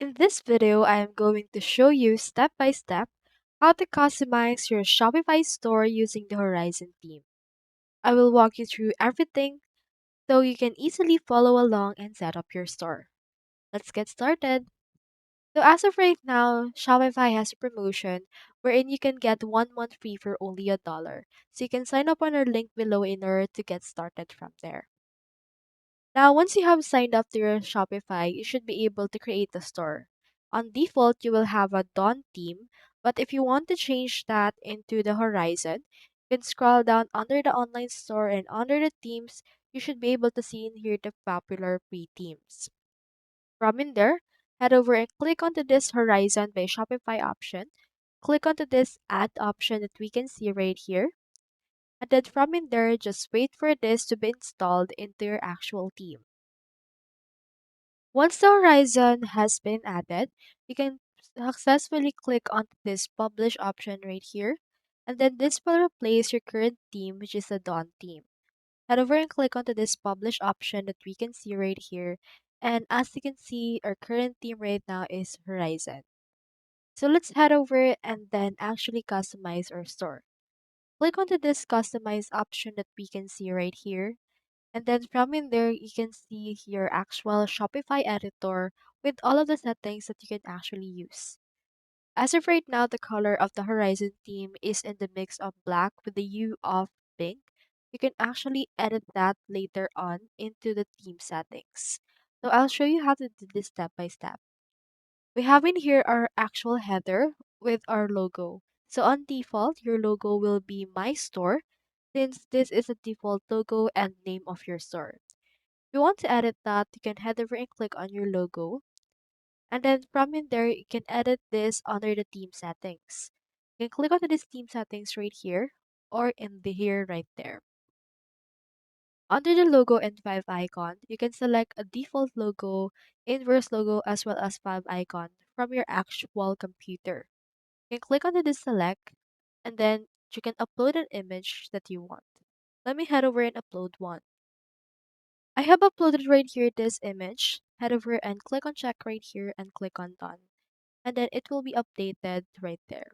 In this video, I am going to show you step by step how to customize your Shopify store using the Horizon theme. I will walk you through everything so you can easily follow along and set up your store. Let's get started. So as of right now, Shopify has a promotion wherein you can get 1 month free for only $1. So you can sign up on our link below in order to get started from there. Now, once you have signed up to your Shopify, you should be able to create a store. On default, you will have a Dawn theme, but if you want to change that into the Horizon, you can scroll down under the online store and under the themes, you should be able to see in here the popular free themes. From in there, head over and click onto this Horizon by Shopify option. Click onto this add option that we can see right here. And then from in there, just wait for this to be installed into your actual theme. Once the horizon has been added, you can successfully click on this publish option right here, and then this will replace your current theme, which is the Dawn theme. Head over and click onto this publish option that we can see right here, and as you can see, our current theme right now is Horizon. So let's head over and then actually customize our store. Click onto this customize option that we can see right here, and then from in there, you can see your actual Shopify editor with all of the settings that you can actually use. As of right now, the color of the Horizon theme is in the mix of black with the hue of pink. You can actually edit that later on into the theme settings. So I'll show you how to do this step by step. We have in here our actual header with our logo. So on default, your logo will be My Store since this is a default logo and name of your store. If you want to edit that, you can head over and click on your logo. And then from in there, you can edit this under the theme settings. You can click on this theme settings right here or in the here right there. Under the logo and five icon, you can select a default logo, inverse logo, as well as five icon from your actual computer. You can click on this select and then you can upload an image that you want. Let me head over and upload one. I have uploaded right here this image. Head over and click on check right here and click on done. And then it will be updated right there.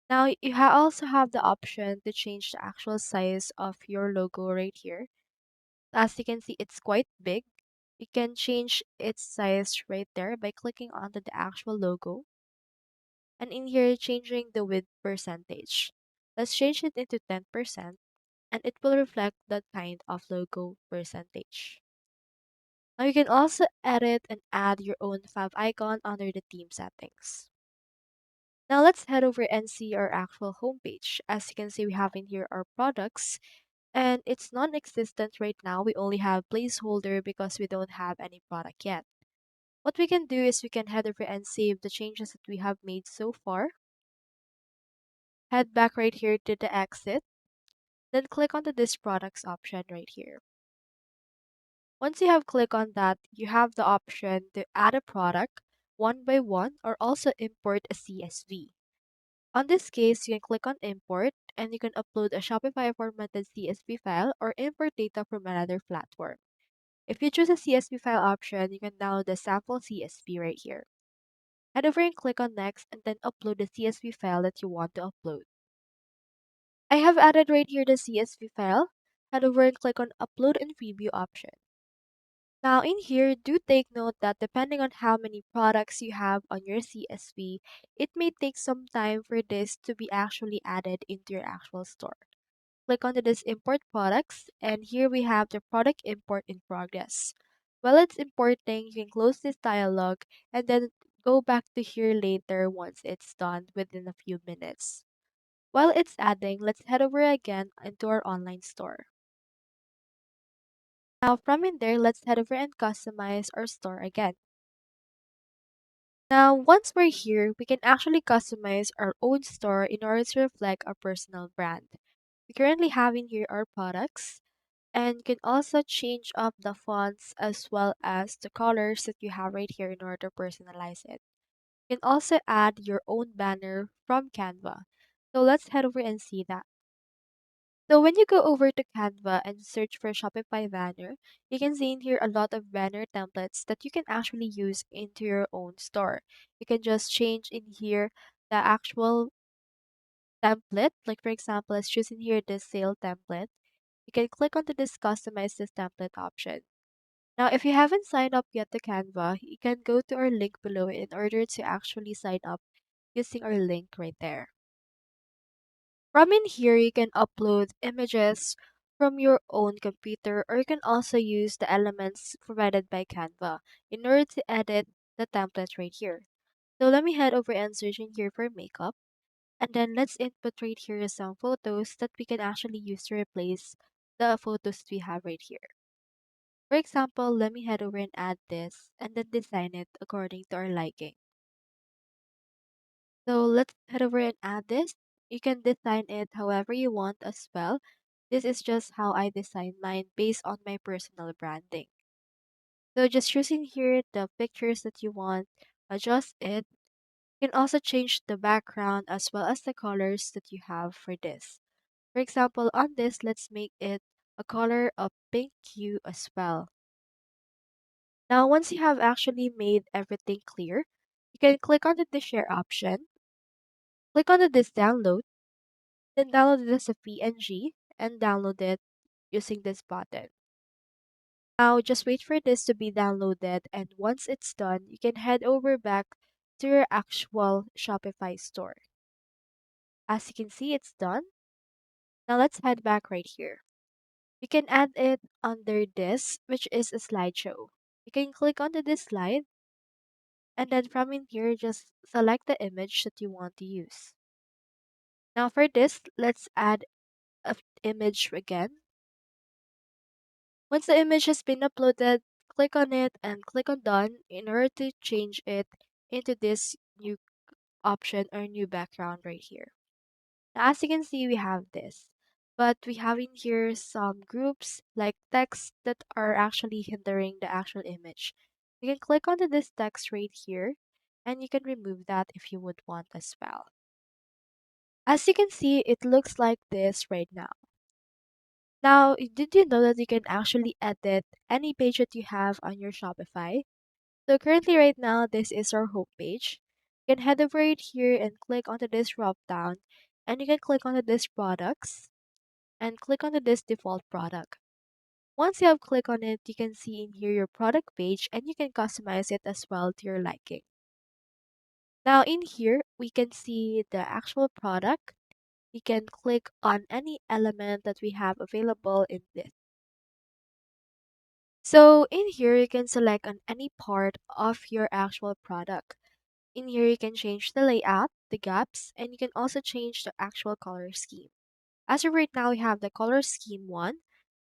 Now you also have the option to change the actual size of your logo right here. As you can see, it's quite big. You can change its size right there by clicking onto the actual logo. And in here, changing the width percentage. Let's change it into 10% and it will reflect that kind of logo percentage. Now you can also edit and add your own fav icon under the theme settings. Now let's head over and see our actual homepage. As you can see, we have in here our products and it's non-existent right now. We only have placeholder because we don't have any product yet. What we can do is we can head over and save the changes that we have made so far. Head back right here to the exit, then click onto this products option right here. Once you have clicked on that, you have the option to add a product one by one or also import a CSV. On this case, you can click on import and you can upload a Shopify formatted CSV file or import data from another platform. If you choose a CSV file option, you can download the sample CSV right here. Head over and click on next and then upload the CSV file that you want to upload. I have added right here the CSV file. Head over and click on upload and preview option. Now in here, do take note that depending on how many products you have on your CSV, it may take some time for this to be actually added into your actual store. Click onto this import products and here we have the product import in progress. While it's importing, you can close this dialog and then go back to here later once it's done within a few minutes. While it's adding, let's head over again into our online store. Now from in there, let's head over and customize our store again. Now, once we're here, we can actually customize our own store in order to reflect our personal brand. We currently have in here our products, and you can also change up the fonts as well as the colors that you have right here in order to personalize it. You can also add your own banner from Canva. So let's head over and see that. So when you go over to Canva and search for Shopify banner, you can see in here a lot of banner templates that you can actually use into your own store. You can just change in here the actual template. Like for example, let's choose in here this sale template. You can click onto this customize this template option. Now, if you haven't signed up yet to Canva, you can go to our link below in order to actually sign up using our link right there. From in here, you can upload images from your own computer, or you can also use the elements provided by Canva in order to edit the template right here. So let me head over and search in here for makeup, and then let's input right here some photos that we can actually use to replace the photos we have right here. For example, let me head over and add this and then design it according to our liking. So let's head over and add this. You can design it however you want as well. This is just how I design mine based on my personal branding. So just choosing here the pictures that you want, adjust it. You can also change the background as well as the colors that you have for this. For example, on this, let's make it a color of pink hue as well. Now, once you have actually made everything clear, you can click on the share option, click on the this download, then download it as a PNG and download it using this button. Now, just wait for this to be downloaded, and once it's done, you can head over back to your actual Shopify store. As you can see, it's done. Now, let's head back right here. You can add it under this, which is a slideshow. You can click onto this slide, and then from in here, just select the image that you want to use. Now, for this, let's add an image again. Once the image has been uploaded, click on it and click on done in order to change it into this new option or new background right here. Now, as you can see, we have this, but we have in here some groups like text that are actually hindering the actual image. You can click onto this text right here and you can remove that if you would want as well. As you can see, it looks like this right now. Now, did you know that you can actually edit any page that you have on your Shopify? So currently right now, this is our home page. You can head over right here and click onto this drop down and you can click onto this products and click onto this default product. Once you have clicked on it, you can see in here your product page and you can customize it as well to your liking. Now in here, we can see the actual product. You can click on any element that we have available in this. So in here, you can select on any part of your actual product. In here, you can change the layout, the gaps, and you can also change the actual color scheme. As of right now, we have the color scheme one.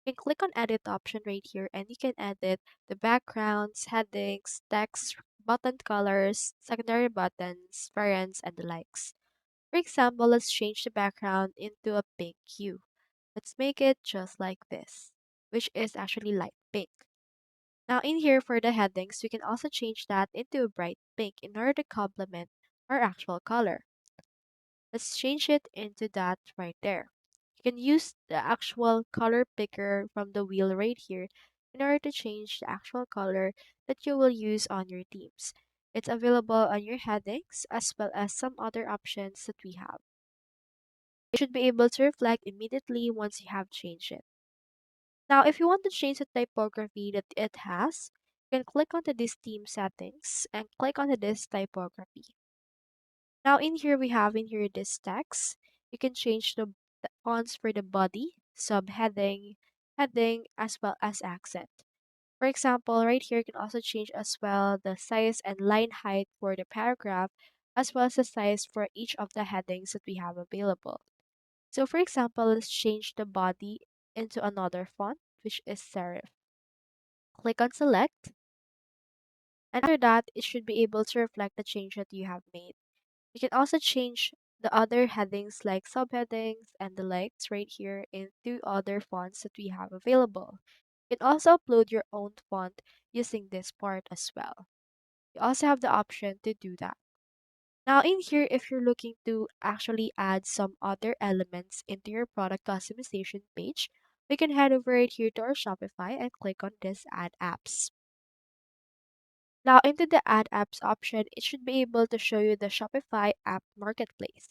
You can click on edit option right here and you can edit the backgrounds, headings, text, button colors, secondary buttons, variants, and the likes. For example, let's change the background into a pink hue. Let's make it just like this, which is actually light pink. Now in here for the headings, we can also change that into a bright pink in order to complement our actual color. Let's change it into that right there. You can use the actual color picker from the wheel right here in order to change the actual color that you will use on your themes. It's available on your headings as well as some other options that we have. It should be able to reflect immediately once you have changed it. Now, if you want to change the typography that it has, you can click onto this theme settings and click onto this typography. Now in here we have in here this text. You can change the fonts for the body, subheading, heading, as well as accent. For example, right here you can also change as well the size and line height for the paragraph, as well as the size for each of the headings that we have available. So for example, let's change the body into another font, which is serif. Click on select, and after that, it should be able to reflect the change that you have made. You can also change the other headings like subheadings and the likes right here into other fonts that we have available. You can also upload your own font using this part as well. You also have the option to do that. Now in here, if you're looking to actually add some other elements into your product customization page, we can head over right here to our Shopify and click on this Add Apps. Now into the Add Apps option, it should be able to show you the Shopify app marketplace.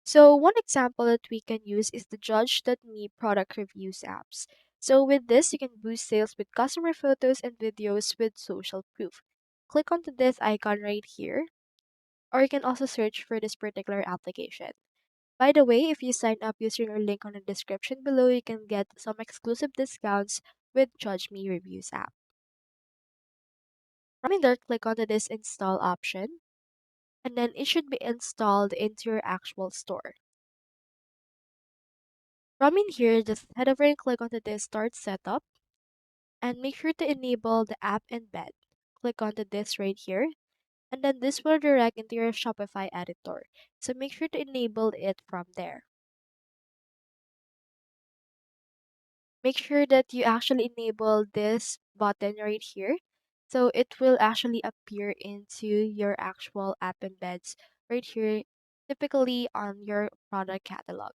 So one example that we can use is the Judge.me product reviews apps. So with this, you can boost sales with customer photos and videos with social proof. Click onto this icon right here, or you can also search for this particular application. By the way, if you sign up using our link on the description below, you can get some exclusive discounts with Judge Me Reviews app. From in there, click onto this install option, and then it should be installed into your actual store. From in here, just head over and click onto this Start Setup, and make sure to enable the app embed. Click onto this right here, and then this will direct into your Shopify editor. So make sure to enable it from there. Make sure that you actually enable this button right here. So it will actually appear into your actual app embeds right here, typically on your product catalog.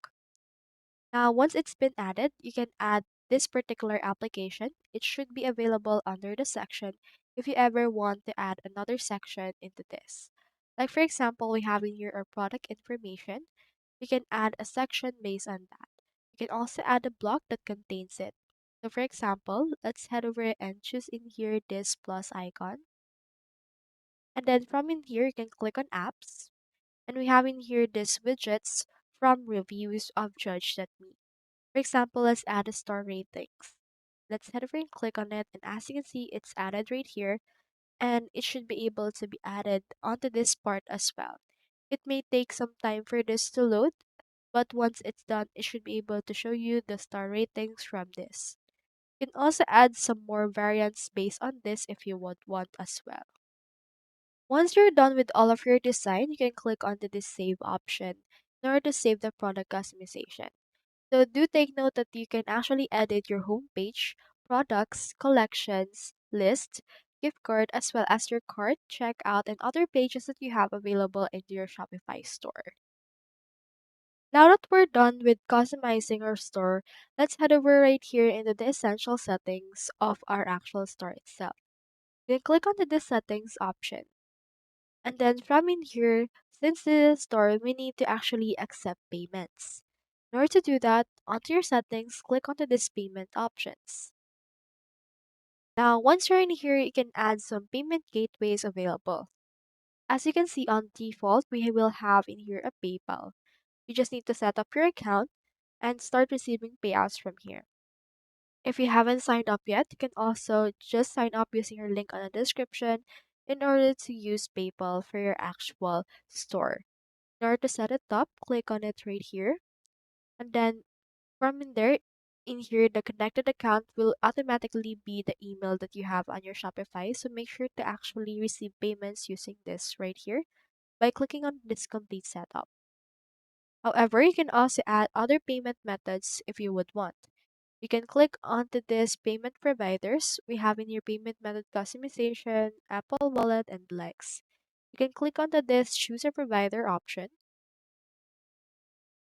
Now, once it's been added, you can add this particular application. It should be available under the section if you ever want to add another section into this. Like for example, we have in here our product information. You can add a section based on that. You can also add a block that contains it. So for example, let's head over and choose in here this plus icon. And then from in here, you can click on apps. And we have in here this widgets from reviews of Judge.me. For example, let's add a star ratings. Let's head over and click on it. And as you can see, it's added right here. And it should be able to be added onto this part as well. It may take some time for this to load, but once it's done, it should be able to show you the star ratings from this. You can also add some more variants based on this if you would want as well. Once you're done with all of your design, you can click onto this save option in order to save the product customization. So do take note that you can actually edit your homepage, products, collections, list, gift card, as well as your cart, checkout, and other pages that you have available in your Shopify store. Now that we're done with customizing our store, let's head over right here into the essential settings of our actual store itself. You can click on the settings option. And then from in here, since this is a store, we need to actually accept payments. In order to do that, onto your settings, click onto this payment options. Now, once you're in here, you can add some payment gateways available. As you can see on default, we will have in here a PayPal. You just need to set up your account and start receiving payouts from here. If you haven't signed up yet, you can also just sign up using your link on the description in order to use PayPal for your actual store. In order to set it up, click on it right here. And then from in there, in here, the connected account will automatically be the email that you have on your Shopify. So make sure to actually receive payments using this right here by clicking on this complete setup. However, you can also add other payment methods if you would want. You can click onto this payment providers. We have in your payment method customization, Apple Wallet, and the likes. You can click onto this choose a provider option.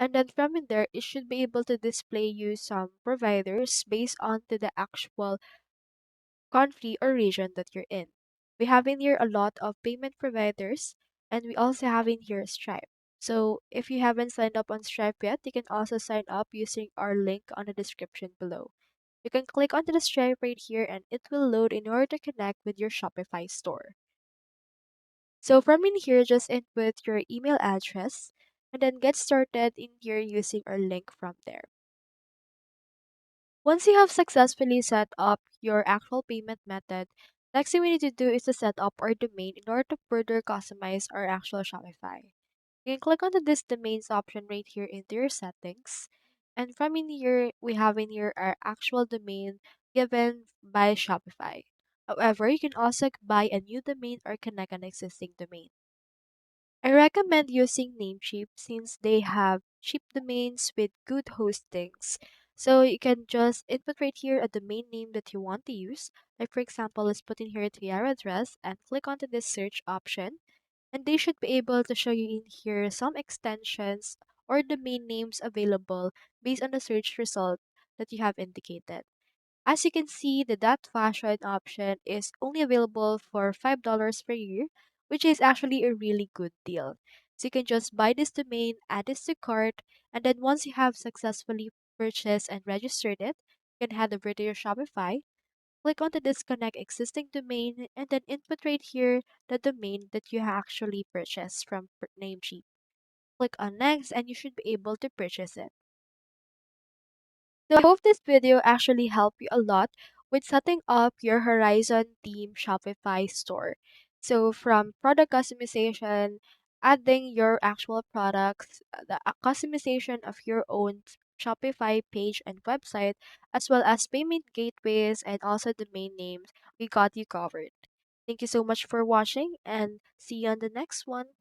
And then from in there, it should be able to display you some providers based on to the actual country or region that you're in. We have in here a lot of payment providers, and we also have in here Stripe. So if you haven't signed up on Stripe yet, you can also sign up using our link on the description below. You can click onto the Stripe right here and it will load in order to connect with your Shopify store. So from in here, just input your email address and then get started in here using our link from there. Once you have successfully set up your actual payment method, next thing we need to do is to set up our domain in order to further customize our actual Shopify. You can click on this domains option right here into your settings. And from in here, we have in here our actual domain given by Shopify. However, you can also buy a new domain or connect an existing domain. I recommend using Namecheap since they have cheap domains with good hostings. So you can just input right here a domain name that you want to use. Like for example, let's put in here a Tiara address and click onto this search option. And they should be able to show you in here some extensions or domain names available based on the search result that you have indicated. As you can see, the dot fashion option is only available for $5 per year, which is actually a really good deal. So you can just buy this domain, add this to cart, and then once you have successfully purchased and registered it, you can head over to your Shopify, click on the disconnect existing domain, and then input right here the domain that you actually purchased from Namecheap. Click on next, and you should be able to purchase it. So I hope this video actually helped you a lot with setting up your Horizon Theme Shopify store. So from product customization, adding your actual products, the customization of your own Shopify page and website, as well as payment gateways and also domain names, we got you covered. Thank you so much for watching and see you on the next one.